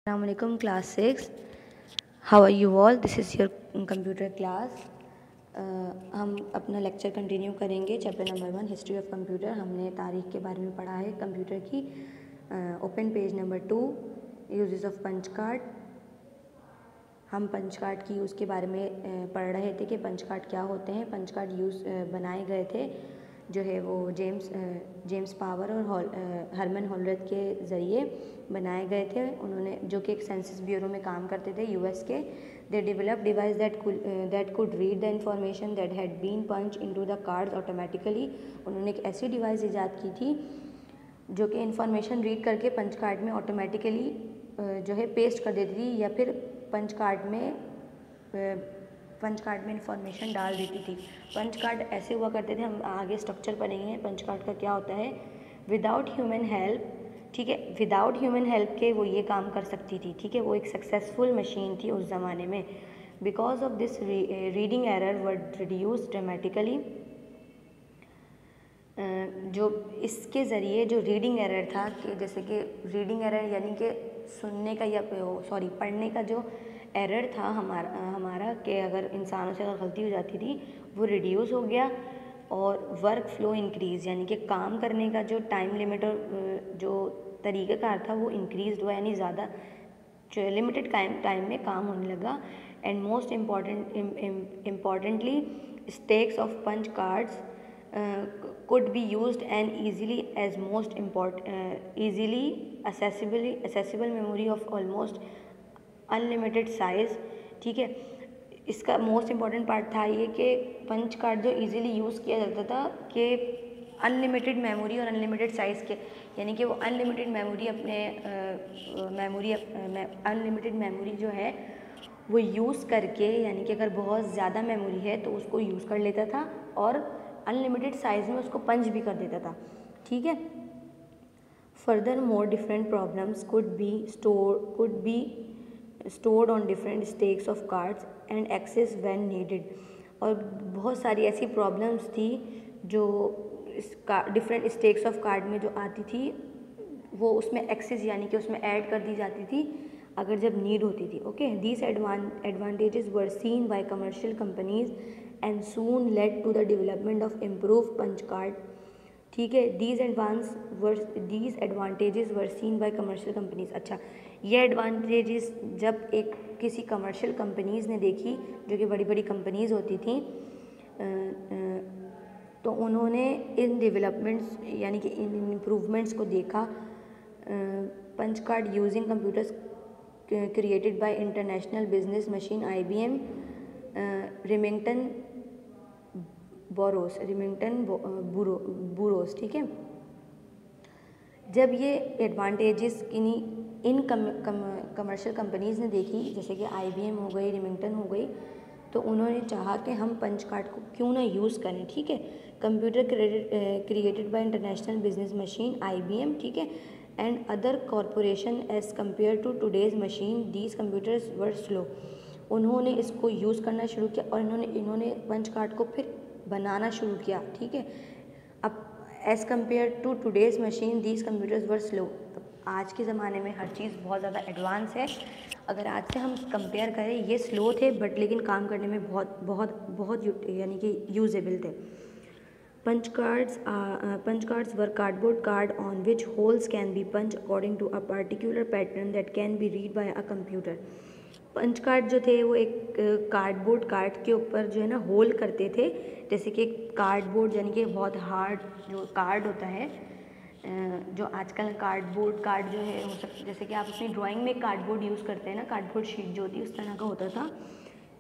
Assalamualaikum class 6. How are you all? This is your computer class. हम अपना lecture continue करेंगे। Chapter number 1 history of computer. हमने तारीख के बारे में पढ़ा है कंप्यूटर की। Open page number 2 uses of punch card. हम पंच कार्ड की यूज़ के बारे में पढ़ रहे थे कि पंच कार्ड क्या होते हैं। पंच कार्ड बनाए गए थे जो है वो जेम्स पावर और हरमन हॉलरथ के ज़रिए बनाए गए थे। उन्होंने जो कि एक सेंसस ब्यूरो में काम करते थे यूएस के। They develop device that could read the information that had been punch into the cards automatically. उन्होंने एक ऐसी डिवाइस ईजाद की थी जो कि इंफॉर्मेशन रीड करके पंच कार्ड में ऑटोमेटिकली जो है पेस्ट कर देती थी या फिर पंच कार्ड में इंफॉर्मेशन डाल देती थी। पंच कार्ड ऐसे हुआ करते थे, हम आगे स्ट्रक्चर पढ़ेंगे पंच कार्ड का क्या होता है। विदाउट ह्यूमन हेल्प, ठीक है, विदाउट ह्यूमन हेल्प के वो ये काम कर सकती थी, ठीक है। वो एक सक्सेसफुल मशीन थी उस ज़माने में। Because of this reading error were reduce dramatically. जो इसके ज़रिए जो रीडिंग एरर था कि जैसे कि रीडिंग एरर यानी कि सुनने का या पढ़ने का जो एरर था हमारा कि अगर इंसानों से अगर गलती हो जाती थी वो रिड्यूस हो गया। और वर्क फ्लो इंक्रीज़ यानी कि काम करने का जो टाइम लिमिट और जो तरीक़ाकार था वो इंक्रीज़ हुआ, यानी ज़्यादा जो लिमिटेड टाइम में काम होने लगा। And most importantly stacks of punch cards could be used and easily accessible memory of almost unlimited size, ठीक है। इसका मोस्ट इम्पॉर्टेंट पार्ट था ये कि पंच कार्ड जो इजीली यूज़ किया जाता था कि अनलिमिटेड मेमोरी और अनलिमिटेड साइज़ के, यानी कि वो अनलिमिटेड मेमोरी जो है वो यूज़ करके, यानी कि अगर बहुत ज़्यादा मेमोरी है तो उसको यूज़ कर लेता था और अनलिमिटेड साइज़ में उसको पंच भी कर देता था, ठीक है। Further more different problems could be stored on different stacks of cards and access when needed. और बहुत सारी ऐसी प्रॉब्लम्स थी जो डिफरेंट स्टेक्स ऑफ कार्ड में जो आती थी वो उसमें एक्सेस यानी कि उसमें ऐड कर दी जाती थी अगर जब नीड होती थी। Okay, these advantages were seen by commercial companies and soon led to the development of improve punch card, ठीक है। These advantages were seen by commercial companies. अच्छा, ये एडवांटेजेस जब एक किसी कमर्शियल कंपनीज़ ने देखी, जो कि बड़ी बड़ी कंपनीज़ होती थी, तो उन्होंने इन डेवलपमेंट्स यानी कि इन इम्प्रूवमेंट्स को देखा। Punch card using computers created by international business machine IBM Remington Burroughs, ठीक है। जब ये एडवांटेजेस इन कमर्शियल कंपनीज़ ने देखी, जैसे कि IBM हो गई, रिमिंगटन हो गई, तो उन्होंने चाहा कि हम पंच कार्ड को क्यों ना यूज़ करें, ठीक है। Computer created by international business machine IBM, ठीक है, and other corporation as compare to today's machine, these computers were slow. उन्होंने इसको यूज़ करना शुरू किया और इन्होंने पंच कार्ड को फिर बनाना शुरू किया, ठीक है। अब as compare to today's machine these computers were slow. आज के ज़माने में हर चीज़ बहुत ज़्यादा एडवांस है। अगर आज से हम कंपेयर करें, ये स्लो थे बट लेकिन काम करने में बहुत यानी कि यूजेबल थे। Punch cards were cardboard card on which holes can be punch according to a particular pattern that can be read by a computer. Punch card जो थे वो एक कार्डबोर्ड कार्ड के ऊपर जो है ना होल करते थे, जैसे कि कार्डबोर्ड यानी कि बहुत हार्ड जो कार्ड होता है, जो आजकल कार्डबोर्ड कार्ड जो है हो सकता, जैसे कि आप अपनी ड्राइंग में कार्डबोर्ड यूज़ करते हैं ना, कार्डबोर्ड शीट जो होती है उस तरह का होता था,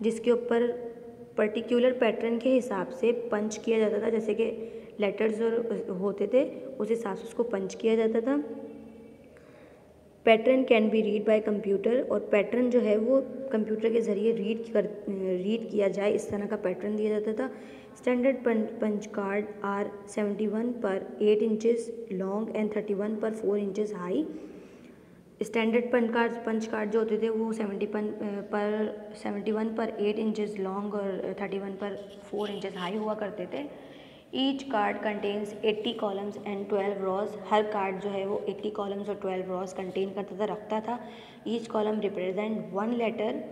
जिसके ऊपर पर्टिकुलर पैटर्न के हिसाब से पंच किया जाता था। जैसे कि लेटर्स जो होते थे उस हिसाब से उसको पंच किया जाता था। Pattern can be read bye computer, और पैटर्न जो है वो कंप्यूटर के ज़रिए रीड किया जाए, इस तरह का पैटर्न दिया जाता था। स्टैंडर्ड पंच कार्ड आर 71 पर 8 इंचज़ लॉन्ग एंड 31 पर 4 inches high. Standard punch card जो होते थे वो 71 पर 8 इंचज़ लॉन्ग और 31 पर 4 इंचज़ हाई हुआ करते थे। Each card contains 80 columns and 12 rows. Her card जो है वो 80 कॉलम्स और 12 रॉज कंटेन करता था, रखता था। Each column represent one letter,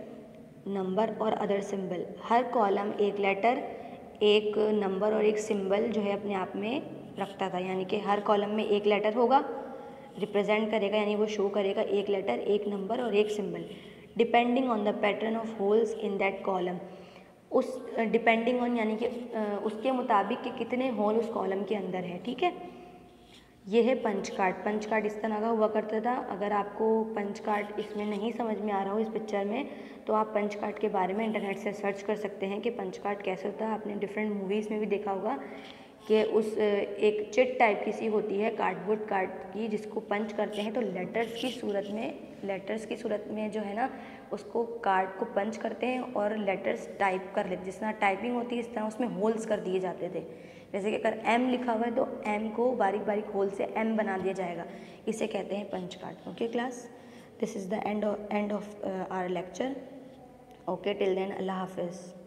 number और अदर सिंबल। हर कॉलम एक लेटर, एक नंबर और एक सिंबल जो है अपने आप में रखता था, यानी कि हर कॉलम में एक लेटर होगा, रिप्रेजेंट करेगा यानी वो शो करेगा एक लेटर, एक नंबर और एक symbol. Depending on the pattern of holes in that column, उस डिपेंडिंग ऑन यानी कि उसके मुताबिक कि कितने होल उस कॉलम के अंदर है, ठीक है। ये है पंच कार्ड। पंच कार्ड इस तरह का हुआ करता था। अगर आपको पंच कार्ड इसमें नहीं समझ में आ रहा हो इस पिक्चर में, तो आप पंच कार्ड के बारे में इंटरनेट से सर्च कर सकते हैं कि पंच कार्ड कैसे होता है। आपने डिफरेंट मूवीज़ में भी देखा होगा कि उस एक चिट टाइप की सी होती है कार्डबोर्ड कार्ड की, जिसको पंच करते हैं तो लेटर्स की सूरत में जो है ना उसको कार्ड को पंच करते हैं और लेटर्स टाइप कर लेते, जिस तरह टाइपिंग होती है इस तरह उसमें होल्स कर दिए जाते थे। जैसे कि अगर एम लिखा हुआ है तो एम को बारीक बारीक होल से एम बना दिया जाएगा, इसे कहते हैं punch card. Okay class, this is the end of our lecture. Okay, till then अल्लाह हाफिज़।